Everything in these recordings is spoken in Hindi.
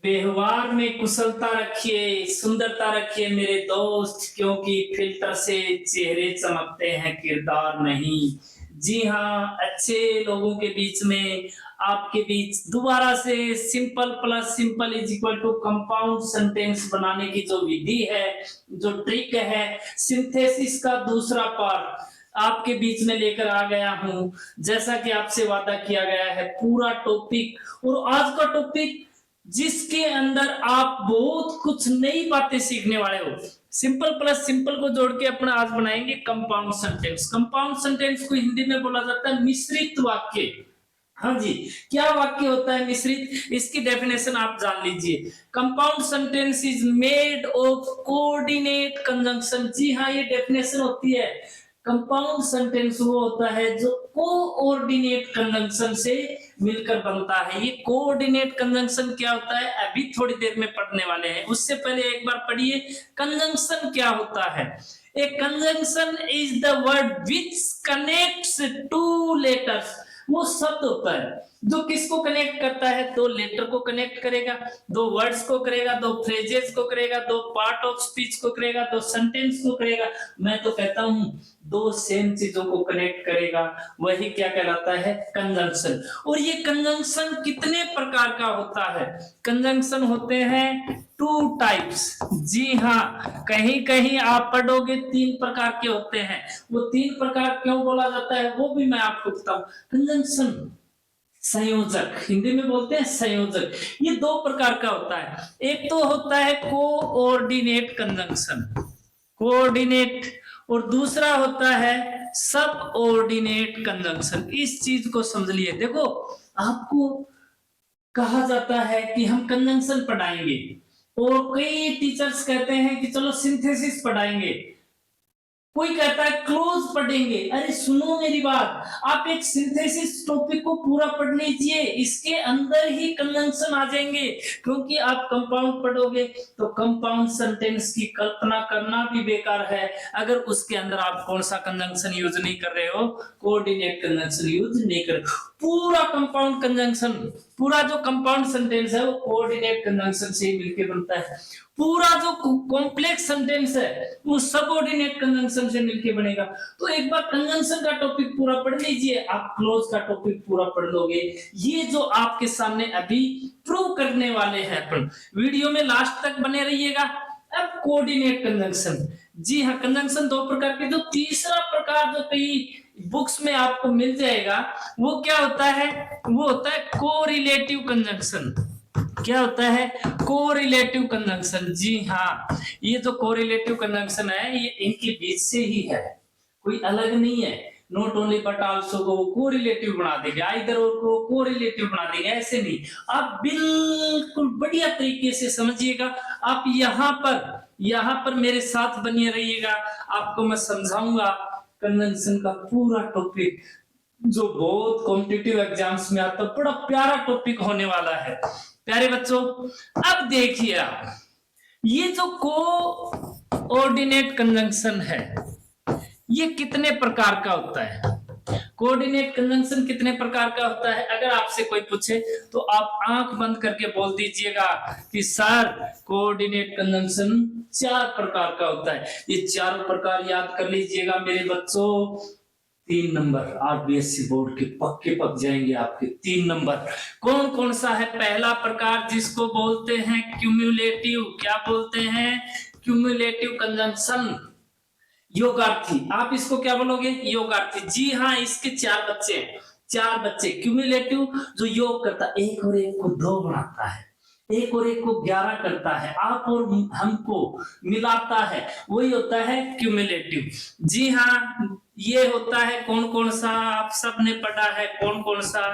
व्यवहार में कुशलता रखिए, सुंदरता रखिए मेरे दोस्त, क्योंकि फिल्टर से चेहरे चमकते हैं, किरदार नहीं। जी हाँ, अच्छे लोगों के बीच में, आपके बीच दोबारा से simple plus simple is equal to compound sentence बनाने की जो विधि है, जो ट्रिक है, सिंथेसिस का दूसरा पार्ट आपके बीच में लेकर आ गया हूं। जैसा कि आपसे वादा किया गया है, पूरा टॉपिक, और आज का टॉपिक जिसके अंदर आप बहुत कुछ नई बातें सीखने वाले हो। सिंपल प्लस सिंपल को जोड़ के अपना आज बनाएंगे कंपाउंड सेंटेंस। कंपाउंड सेंटेंस को हिंदी में बोला जाता है मिश्रित वाक्य। हाँ जी, क्या वाक्य होता है मिश्रित, इसकी डेफिनेशन आप जान लीजिए। Compound sentence is made of coordinate conjunction. जी हाँ, ये डेफिनेशन होती है। कंपाउंड सेंटेंस वो होता है जो कोऑर्डिनेट कंजंक्शन से मिलकर बनता है। ये कोऑर्डिनेट कंजंक्शन क्या होता है अभी थोड़ी देर में पढ़ने वाले हैं। उससे पहले एक बार पढ़िए कंजंक्शन क्या होता है। A conjunction is the word which connects two letters. वो शब्द होता है जो किसको कनेक्ट करता है, दो लेटर को कनेक्ट करेगा, दो वर्ड्स को करेगा, दो फ्रेजेस को करेगा, दो पार्ट ऑफ स्पीच को करेगा, दो सेंटेंस को करेगा। मैं तो कहता हूं दो सेम चीजों को कनेक्ट करेगा, वही क्या कहलाता है, कंजंक्शन। और ये कंजंक्शन कितने प्रकार का होता है? कंजंक्शन होते हैं टू टाइप्स। जी हाँ, कहीं कहीं आप पढ़ोगे तीन प्रकार के होते हैं। वो तीन प्रकार क्यों बोला जाता है वो भी मैं आपको बताऊं। कंजंक्शन संयोजक, हिंदी में बोलते हैं संयोजक, ये दो प्रकार का होता है। एक तो होता है कोऑर्डिनेट कंजंक्शन, कोऑर्डिनेट, और दूसरा होता है सब ऑर्डिनेट कंजंक्शन। इस चीज को समझ लिए। देखो, आपको कहा जाता है कि हम कंजंक्शन पढ़ाएंगे, और कई टीचर्स कहते हैं कि चलो सिंथेसिस पढ़ाएंगे, कोई कहता है क्लोज पढ़ेंगे। अरे सुनो मेरी बात, आप एक सिंथेसिस टॉपिक को पूरा पढ़ लीजिए, इसके अंदर ही कंजंक्शन आ जाएंगे। क्योंकि आप कंपाउंड पढ़ोगे तो कंपाउंड सेंटेंस की कल्पना करना भी बेकार है अगर उसके अंदर आप कौन सा कंजंक्शन यूज नहीं कर रहे हो, कोऑर्डिनेट कंजंक्शन यूज नहीं कर रहे हो। पूरा कंपाउंड कंजंक्शन, पूरा जो कंपाउंड सेंटेंस है वो कोऑर्डिनेट कंजंक्शन से ही मिलकर बनता है। पूरा जो कॉम्प्लेक्स सेंटेंस है वो सबऑर्डिनेट कंजंक्शन से मिलके बनेगा। तो एक बार कंजंक्शन का टॉपिक पूरा पढ़ लीजिए, आप क्लोज का टॉपिक पूरा पढ़ लोगे। ये जो आपके सामने अभी प्रूव करने वाले हैं अपन, वीडियो में लास्ट तक बने रहिएगा। अब कोऑर्डिनेट कंजंक्शन, जी हाँ, कंजंक्शन दो प्रकार के। जो तीसरा प्रकार जो कई बुक्स में आपको मिल जाएगा वो क्या होता है, वो होता है कोरिलेटिव कंजंक्शन। क्या होता है, कोरिलेटिव कंजंक्शन। जी हाँ, ये जो कोरिलेटिव कंजंक्शन है ये इनके बीच से ही है, कोई अलग नहीं है। नॉट ओनली बट आल्सो को कोरिलेटिव बना देंगे, आइदर और को कोरिलेटिव बना देंगे, ऐसे नहीं। आप बिल्कुल बढ़िया तरीके से समझिएगा। आप यहाँ पर मेरे साथ बनिए रहिएगा, आपको मैं समझाऊंगा कंजंक्शन का पूरा टॉपिक, जो बहुत कॉम्पिटिटिव एग्जाम्स में आता है। बड़ा प्यारा टॉपिक होने वाला है प्यारे बच्चों। अब देखिए आप, ये जो कोऑर्डिनेट कंजंक्शन है ये कितने प्रकार का होता है? कोऑर्डिनेट कंजंक्शन कितने प्रकार का होता है? अगर आपसे कोई पूछे तो आप आंख बंद करके बोल दीजिएगा कि सर कोऑर्डिनेट कंजंक्शन 4 प्रकार का होता है। ये चारों प्रकार याद कर लीजिएगा मेरे बच्चों। 3 नंबर आरबीएससी बोर्ड के पक्के पक जाएंगे आपके। 3 नंबर कौन कौन सा है? पहला प्रकार जिसको बोलते हैं क्यूम्युलेटिव, क्या बोलते हैं, क्यूम्युलेटिव कंजंक्शन, योगार्थी। आप इसको क्या बोलोगे, योगार्थी। जी हाँ, इसके 4 बच्चे हैं, 4 बच्चे। क्यूम्युलेटिव जो योग करता है, 1 और 1 को 2 बनाता है, 1 और 1 को 11 करता है, आप और हमको मिलाता है, वही होता है क्यूम्युलेटिव। जी हाँ, ये होता है कौन कौन सा, आप सबने पढ़ा है कौन कौन सा,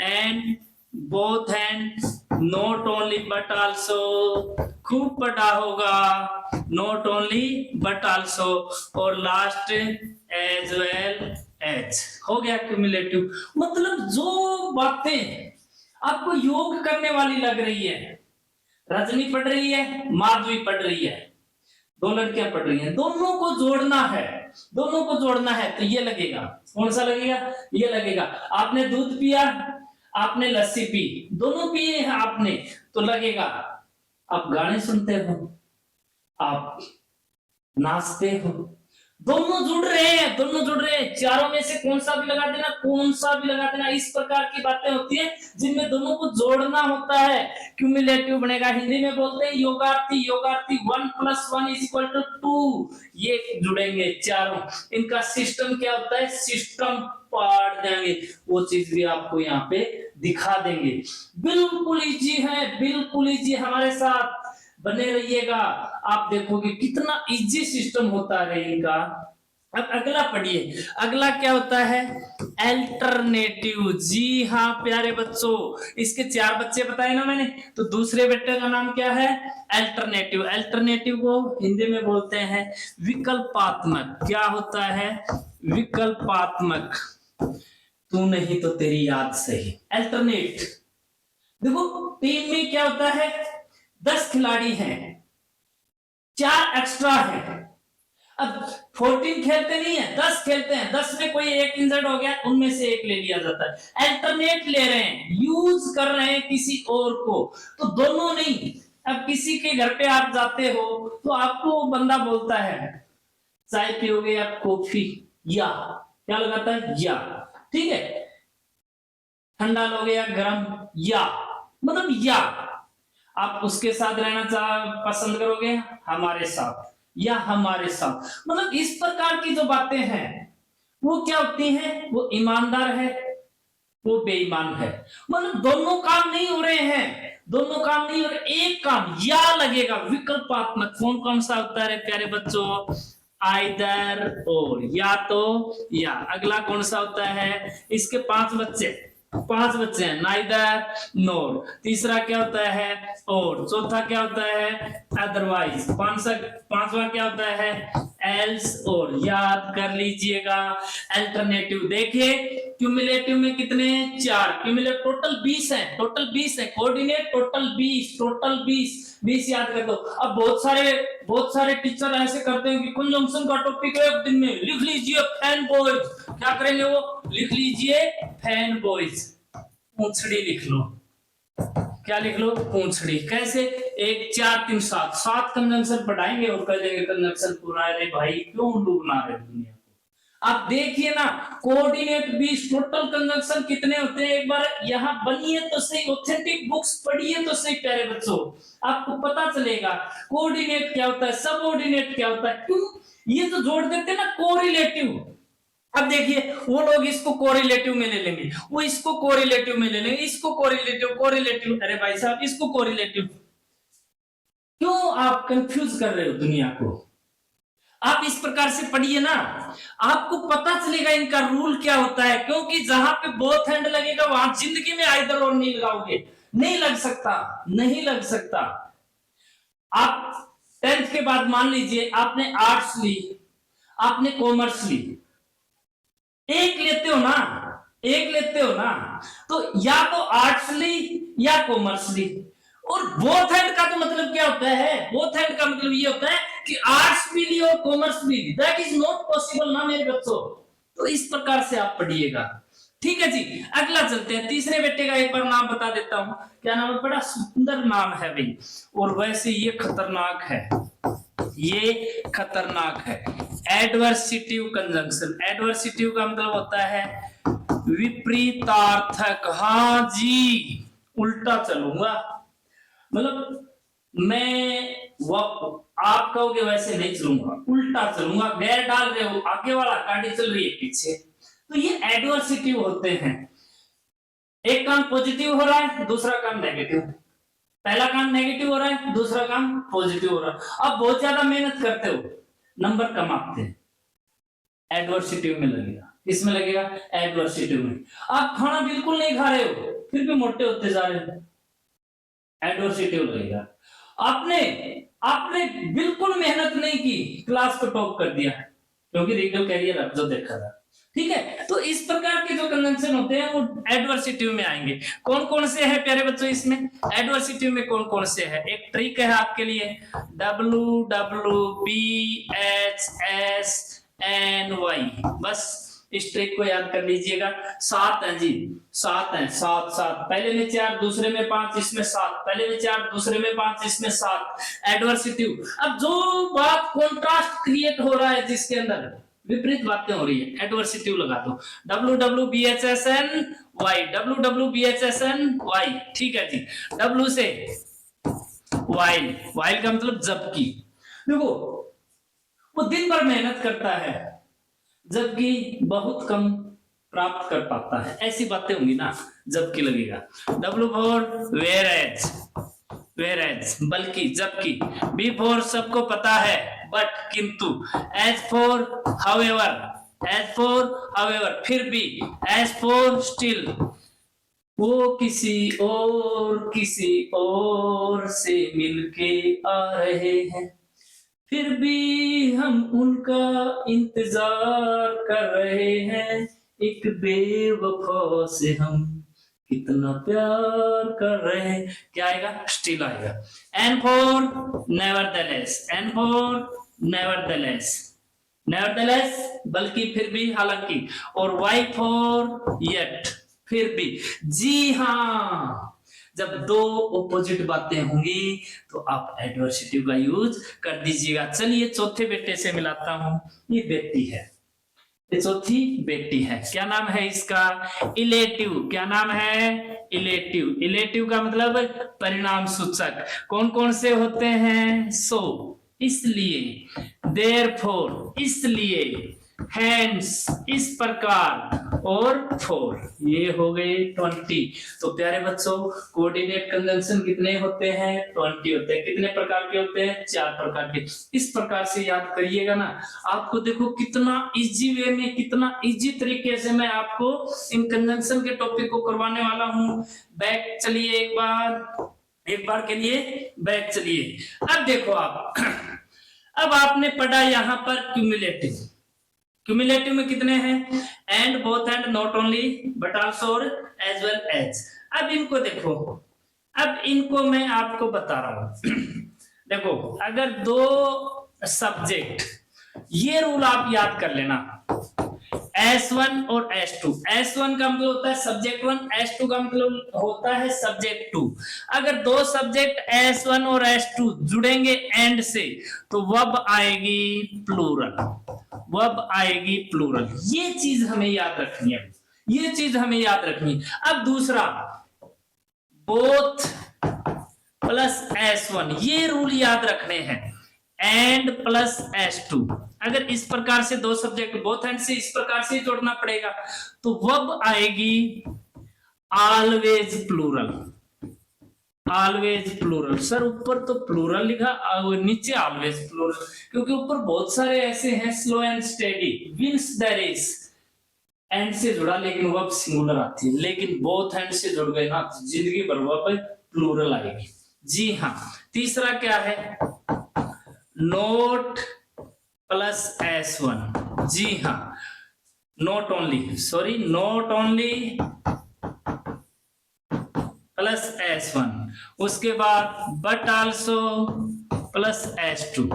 and, both and, not only but also, खूब पढ़ा होगा, नॉट ओनली बट आल्सो, और लास्ट एज वेल एज। हो गया क्यूम्युलेटिव। मतलब जो बातें आपको योग करने वाली लग रही है, रजनी पढ़ रही है, माधवी पढ़ रही है, 2 लड़कियां पढ़ रही हैं, दोनों को जोड़ना है, दोनों को जोड़ना है तो ये लगेगा। कौन सा लगेगा? ये लगेगा। आपने दूध पिया, आपने लस्सी पी, दोनों पिए हैं आपने, तो लगेगा आप गाने सुनते हो, आप नाचते हो, दोनों जुड़ रहे हैं, दोनों जुड़ रहे हैं। चारों में से कौन सा भी लगा देना, कौन सा भी लगा देना। इस प्रकार की बातें होती है जिनमें दोनों को जोड़ना होता है, क्यूमुलेटिव बनेगा। हिंदी में बोलते हैं योगार्थी, योगार्थी 1 + 1 = 2, ये जुड़ेंगे चारों। इनका सिस्टम क्या होता है, सिस्टम पढ़ देंगे, वो चीज भी आपको यहाँ पे दिखा देंगे। बिल्कुल इजी है, बिल्कुल इजी, हमारे साथ बने रहिएगा, आप देखोगे कितना इजी सिस्टम होता है इनका। अब अगला पढ़िए, अगला क्या होता है, अल्टरनेटिव। जी हाँ प्यारे बच्चों, इसके 4 बच्चे बताए ना मैंने, तो दूसरे बेटे का नाम क्या है, अल्टरनेटिव। अल्टरनेटिव को हिंदी में बोलते हैं विकल्पात्मक। क्या होता है, विकल्पात्मक। तू नहीं तो तेरी याद सही। अल्टरनेट, देखो टीम में क्या होता है, 10 खिलाड़ी हैं, 4 एक्स्ट्रा हैं। अब 14 खेलते नहीं है, 10 खेलते हैं, 10 में कोई एक इंजर्ड हो गया, उनमें से एक ले लिया जाता है। अल्टरनेट ले रहे हैं, यूज कर रहे हैं किसी और को, तो दोनों नहीं। अब किसी के घर पे आप जाते हो तो आपको बंदा बोलता है चाय पियोगे या कॉफी, या क्या लगाता है, या, ठीक है, ठंडा लोगे या गर्म, या, मतलब या। आप उसके साथ रहना पसंद करोगे, हमारे साथ, या हमारे साथ, मतलब इस प्रकार की जो बातें हैं वो क्या होती हैं, वो ईमानदार है, वो बेईमान है, मतलब दोनों काम नहीं हो रहे हैं, दोनों काम नहीं हो रहे, एक काम या लगेगा। विकल्पात्मक कौन कौन सा होता है प्यारे बच्चों, आइदर और, या तो या। अगला कौन सा होता है, इसके 5 बच्चे हैं, नाइदर नोर। तीसरा क्या होता है, और। चौथा क्या होता है, अदरवाइज। पांचवा क्या होता है, एल्स और। याद कर लीजिएगा। अल्टरनेटिव देखिए, क्यूमुलेटिव में कितने, 4, क्यूमुलेटिव टोटल 20 है, टोटल 20 है, कोऑर्डिनेट टोटल 20, टोटल 20 याद कर दो। अब बहुत सारे टीचर ऐसे करते हैं कि कंजंक्शन का टॉपिक एक दिन में लिख लीजिए फैन बॉयज। क्या करेंगे वो, लिख लीजिए फैन बॉयज, पूंछड़ी लिख लो। क्या लिख लो, पूंछड़ी। कैसे, 1 4 3 7 कंजंक्शन पढ़ाएंगे और कह देंगे कंजंक्शन पूरा है। भाई क्यों डूबना है दुनिया को। आप देखिए ना, कोऑर्डिनेट 20, टोटल कंजंक्शन कितने होते हैं, एक बार यहाँ बनिए तो सही, ऑथेंटिक बुक्स पढ़िए तो सही प्यारे बच्चों, आपको पता चलेगा कोऑर्डिनेट क्या होता है, सबऑर्डिनेट क्या होता है। क्यों ये तो जोड़ देते हैं ना, कोरिलेटिव। अब देखिए वो लोग इसको कोरिलेटिव में ले लेंगे, वो इसको कोरिलेटिव में ले लेंगे, इसको कोरिलेटिव। अरे भाई साहब इसको कोरिलेटिव, क्यों आप कंफ्यूज कर रहे हो दुनिया को। आप इस प्रकार से पढ़िए ना, आपको पता चलेगा इनका रूल क्या होता है। क्योंकि जहां पे बोथ हैंड लगेगा वहां जिंदगी में आइदर और नहीं लगाओगे, नहीं लग सकता, नहीं लग सकता। आप 10th के बाद मान लीजिए आपने आर्ट्स ली, आपने कॉमर्स ली, एक लेते हो ना, तो या तो आर्ट्स ली या कॉमर्स ली। और बोथ हैंड का तो मतलब क्या होता है, बोथ हैंड का मतलब ये होता है कि आर्ट्स भी ली और कॉमर्स भी ली। दैट इज नॉट पॉसिबल ना मेरे बच्चों। तो इस प्रकार से आप पढ़िएगा, ठीक है जी। अगला चलते हैं, तीसरे बेटे का एक बार नाम बता देता हूं। क्या नाम है, बड़ा सुंदर नाम है भाई, और वैसे ये खतरनाक है, ये खतरनाक है। एडवर्सिटिव कंजंक्शन। एडवर्सिटिव का मतलब होता है विपरीतार्थक। हाँ जी, उल्टा चलूंगा, मतलब मैं आप कहोगे वैसे नहीं चलूंगा, उल्टा चलूंगा। गैर डाल रहे हो, आगे वाला गाड़ी चल रही है पीछे, तो ये एडवर्सिटिव होते हैं। एक काम पॉजिटिव हो रहा है, दूसरा काम नेगेटिव। पहला काम नेगेटिव हो रहा है, दूसरा काम पॉजिटिव हो रहा है। अब बहुत ज्यादा मेहनत करते हो, नंबर कम आते हैं, एडवर्सिटिव में लगेगा। किसमें लगेगा, एडवर्सिटिव में। आप खाना बिल्कुल नहीं खा रहे हो, फिर भी मोटे होते जा रहे हो, एडवर्सिटिव लगेगा। आपने बिल्कुल मेहनत नहीं की, क्लास को टॉप कर दिया, क्योंकि रीगल कैरियर अब जो देखा था, ठीक है। तो इस प्रकार के जो कंजंक्शन होते हैं वो एडवर्सिटिव में आएंगे। कौन कौन से है प्यारे बच्चों इसमें, एडवर्सिटिव में कौन कौन से है, एक ट्रिक है आपके लिए, WWBHSNY, बस इस ट्रिक को याद कर लीजिएगा। 7 है जी, 7 है, 7 7, पहले में 4 दूसरे में 5 इसमें 7, पहले में 4 दूसरे में 5 इसमें 7। एडवर्सिटिव, अब जो बात कॉन्ट्रास्ट क्रिएट हो रहा है जिसके अंदर विपरीत बातें हो रही है, एडवर्सिटिव लगा दो। WWBHSN Y, WWBHSN Y, ठीक है जी। W से वाइल, वाइल का मतलब जबकि। देखो वो दिन भर मेहनत करता है जबकि बहुत कम प्राप्त कर पाता है, ऐसी बातें होंगी ना, जबकि लगेगा। W for whereas, whereas बल्कि जबकि। B फॉर सबको पता है बट किंतु। H for however, H for however फिर भी। S फॉर स्टिल, वो किसी और से मिलके आ रहे हैं फिर भी हम उनका इंतजार कर रहे हैं, एक बेवफा से हम कितना प्यार कर रहे हैं। क्या आएगा? स्टिल आएगा। N for nevertheless, N for nevertheless, nevertheless बल्कि फिर भी हालांकि। और Y फॉर येट, फिर भी। जी हाँ, जब दो ऑपोजिट बातें होंगी तो आप एडवर्सिटिव का यूज कर दीजिएगा। चलिए चौथे बेटे से मिलाता हूं, ये बेटी है, ये चौथी बेटी है। क्या नाम है इसका? इलेटिव। क्या नाम है? इलेटिव। इलेटिव का मतलब परिणाम सूचक। कौन कौन से होते हैं? सो, इसलिए, देयरफॉर, इसलिए, हैंस, इस प्रकार, और फॉर। ये हो गए 20। तो प्यारे बच्चों, कोऑर्डिनेट कंजंक्शन कितने होते हैं? 20 होते हैं। कितने प्रकार के होते हैं? 4 प्रकार के। इस प्रकार से याद करिएगा ना, आपको देखो कितना इजी वे में, कितना इजी तरीके से मैं आपको इन कंजंक्शन के टॉपिक को करवाने वाला हूं। बैक चलिए एक बार के लिए बैक चलिए। अब देखो आप अब आपने पढ़ा यहां पर क्यूमुलेटिव। क्यूमुलेटिव में कितने हैं? And, both and, not only but also और एज वेल एज। अब इनको देखो, अब इनको मैं आपको बता रहा हूं। देखो, अगर दो सब्जेक्ट, ये रूल आप याद कर लेना, S1 और S2। S1 का मतलब होता है सब्जेक्ट 1, S2 का मतलब होता है सब्जेक्ट 2। अगर दो सब्जेक्ट S1 और S2 जुड़ेंगे एंड से तो वर्ब आएगी प्लूरल, वर्ब आएगी प्लूरल। ये चीज हमें याद रखनी है, ये चीज हमें याद रखनी है। अब दूसरा, बोथ प्लस S1, ये रूल याद रखने हैं। एंड प्लस S2, अगर इस प्रकार से दो सब्जेक्ट बोथ एंड से इस प्रकार से जोड़ना पड़ेगा तो वर्ब आएगी always plural, always plural. Sir ऊपर तो प्लूरल लिखा और नीचे ऑलवेज प्लूरल, क्योंकि ऊपर बहुत सारे ऐसे हैं, slow and steady, wins the race, and से जुड़ा लेकिन वर्ब सिंगुलर आती है, लेकिन बोथ एंड से जुड़ गए ना तो जिंदगी भर वर्ब प्लूरल आएगी। जी हाँ। तीसरा क्या है? Note plus S1। जी हाँ, not only, sorry, not only plus S1, उसके बाद बट आल्सो प्लस S2।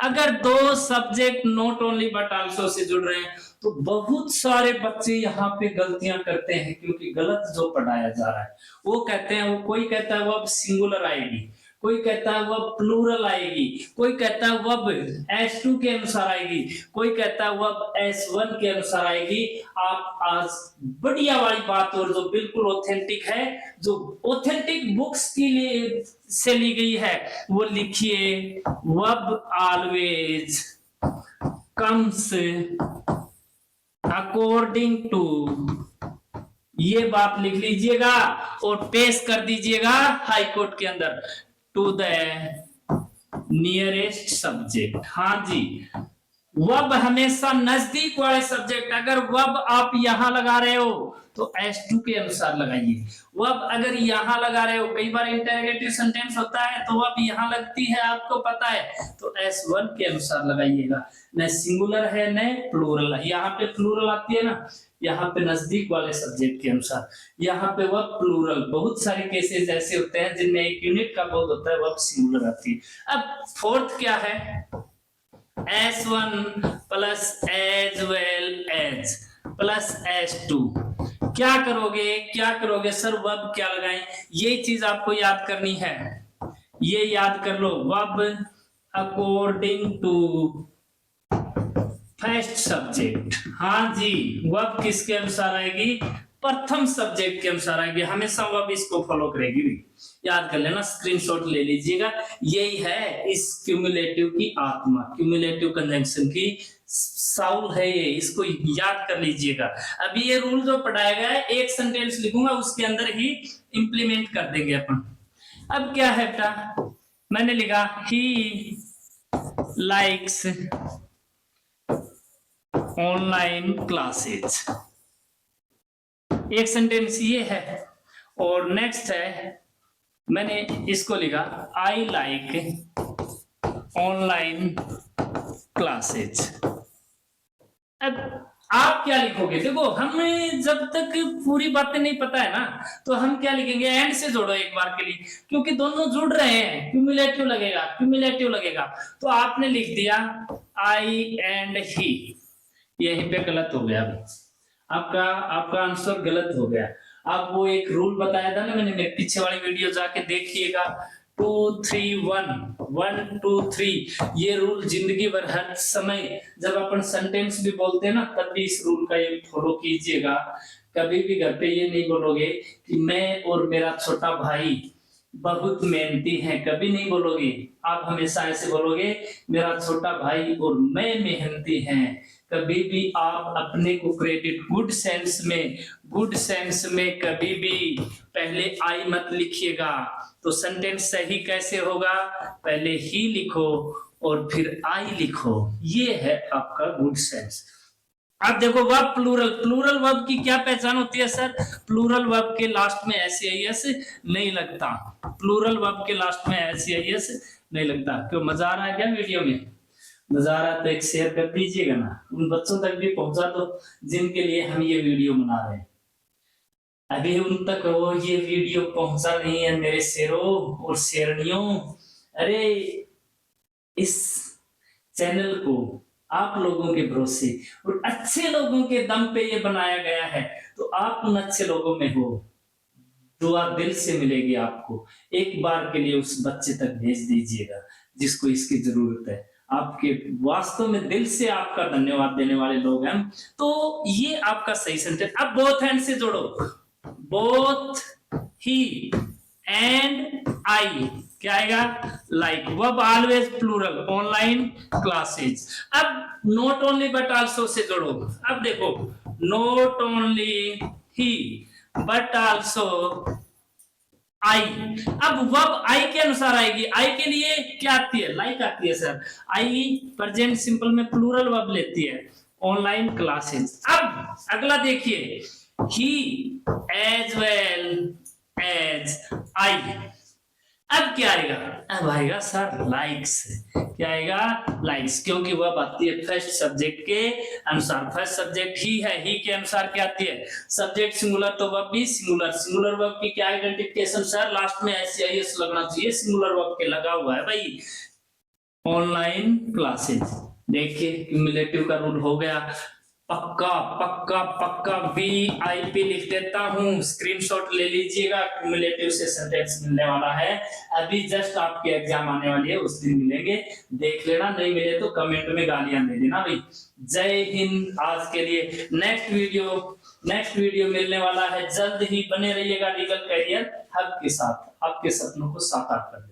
अगर दो subject not only but also से जुड़ रहे हैं तो बहुत सारे बच्चे यहाँ पे गलतियां करते हैं, क्योंकि गलत जो पढ़ाया जा रहा है वो कहते हैं, वो कोई कहता है वर्ब सिंगुलर आएगी, कोई कहता है वर्ब प्लूरल आएगी, कोई कहता है वर्ब S2 के अनुसार आएगी, कोई कहता है वर्ब S1 के अनुसार आएगी। आप आज बढ़िया वाली बात और जो बिल्कुल ऑथेंटिक है, जो ऑथेंटिक बुक्स के लिए से ली गई है, वो लिखिए, verb always comes according to, ये बात लिख लीजिएगा और पेश कर दीजिएगा हाई कोर्ट के अंदर, टू द नियरेस्ट सब्जेक्ट। हाँ जी, वर्ब हमेशा नजदीक वाले सब्जेक्ट, अगर वर्ब आप यहां लगा रहे हो तो S2 के अनुसार लगाइए। वर्ब अगर यहां लगा रहे हो, कई बार इंटरोगेटिव सेंटेंस होता है तो वर्ब यहां लगती है, आपको पता है, तो S1 के अनुसार लगाइएगा। न सिंगुलर है न प्लूरल है, यहाँ पे प्लूरल आती है ना, यहाँ पे नजदीक वाले सब्जेक्ट के अनुसार, यहाँ पे वर्ब प्लूरल। बहुत सारे केसेस ऐसे होते हैं जिनमें एक यूनिट का बोध होता है, वर्ब सिंगुलर आती है। अब फोर्थ क्या है? S1 plus as well as. Plus S2। क्या करोगे सर, वर्ब क्या लगाएं? ये चीज आपको याद करनी है, ये याद कर लो। Verb according to first subject. हाँ जी, वर्ब किसके अनुसार आएगी? प्रथम सब्जेक्ट के अनुसार आएगी। हमेशा वर्ब इसको फॉलो करेगी। याद कर लेना, स्क्रीनशॉट ले लीजिएगा। यही है इस क्यूमुलेटिव की आत्मा, क्यूमुलेटिव कंजंक्शन की साउल है ये, इसको याद कर लीजिएगा। अभी ये रूल जो पढ़ाया गया है, एक सेंटेंस लिखूंगा, उसके अंदर ही इंप्लीमेंट कर देंगे अपन। अब क्या है बेटा, मैंने लिखा ही लाइक्स ऑनलाइन क्लासेज, एक सेंटेंस ये है। और नेक्स्ट है, मैंने इसको लिखा आई लाइक ऑनलाइन क्लासेज। अब आप क्या लिखोगे? देखो, हमें जब तक पूरी बातें नहीं पता है ना, तो हम क्या लिखेंगे? एंड से जोड़ो एक बार के लिए, क्योंकि दोनों जुड़ रहे हैं। क्यूमुलेटिव लगेगा। तो आपने लिख दिया आई एंड ही, यहीं पे गलत हो गया। आपका आंसर गलत हो गया। अब वो एक रूल बताया था ना मैंने, मेरे पीछे वाली वीडियो जाके देखिएगा। 2 3 1 1 2 3, ये रूल जिंदगी भर हर समय जब अपन सेंटेंस भी बोलते हैं ना, तब भी इस रूल का ये फॉलो कीजिएगा। कभी भी घर पे ये नहीं बोलोगे कि मैं और मेरा छोटा भाई बहुत मेहनती है, कभी नहीं बोलोगे। आप हमेशा ऐसे बोलोगे, मेरा छोटा भाई और मैं मेहनती हैं। कभी भी आप अपने को क्रेडिट गुड सेंस में कभी भी पहले आई मत लिखिएगा। तो सेंटेंस सही कैसे होगा? पहले ही लिखो और फिर आई लिखो, ये है आपका गुड सेंस। अब देखो, वर्ब प्लूरल वर्ब की क्या पहचान होती है सर? प्लूरल वर्ब के लास्ट में SAIS नहीं लगता। प्लूरल वर्ब के लास्ट में SAIS नहीं लगता। क्यों, मजा आ रहा है क्या वीडियो में? मजा आ रहा है तो एक शेयर कर दीजिएगा ना, उन बच्चों तक भी पहुंचा दो जिनके लिए हम ये वीडियो बना रहे हैं। अभी उन तक वो ये वीडियो पहुंचा नहीं है मेरे शेरों और शेरनियों। अरे, इस चैनल को आप लोगों के भरोसे और अच्छे लोगों के दम पे ये बनाया गया है, तो आप उन अच्छे लोगों में हो। दुआ दिल से मिलेगी आपको। एक बार के लिए उस बच्चे तक भेज दीजिएगा जिसको इसकी जरूरत है। आपके वास्तव में दिल से आपका धन्यवाद देने वाले लोग हैं। तो ये आपका सही सेंटेंस। अब बोथ हैंड से जोड़ो, बोथ ही एंड आई, क्या आएगा? Like. Verb always plural, online classes. अब नॉट ओनली बट आल्सो से जोड़ो। अब देखो, नॉट ओनली ही बट आल्सो आई। अब वर्ब आई के अनुसार आएगी। आई के लिए क्या आती है? लाइक आती है सर। आई प्रेजेंट सिंपल में प्लूरल वर्ब लेती है, ऑनलाइन क्लासेस। अब अगला देखिए, ही एज वेल एज आई। अब क्या आएगा? अब आएगा सर लाइक्स। क्या आएगा? लाइक्स, क्योंकि वह आती है फर्स्ट सब्जेक्ट के अनुसार। फर्स्ट सब्जेक्ट ही है, ही के अनुसार क्या आती है? सब्जेक्ट सिंगुलर तो वर्ब भी सिंगुलर। सिंगुलर वर्ब की क्या आइडेंटिफिकेशन सर? लास्ट में SAIS लगना चाहिए, सिंगुलर वर्ब के लगा हुआ है भाई। ऑनलाइन क्लासेज, देखिए क्यूमुलेटिव का रूल हो गया। पक्का VIP लिख देता हूं, स्क्रीनशॉट ले लीजिएगा। क्यूमुलेटिव से सेंटेंस मिलने वाला है, अभी जस्ट आपके एग्जाम आने वाली है, उस दिन मिलेंगे, देख लेना। नहीं मिले तो कमेंट में गालियां दे देना भाई। जय हिंद। आज के लिए नेक्स्ट वीडियो मिलने वाला है जल्द ही। बने रहिएगा लीगल कैरियर हब के साथ, आपके सपनों को साकार करने।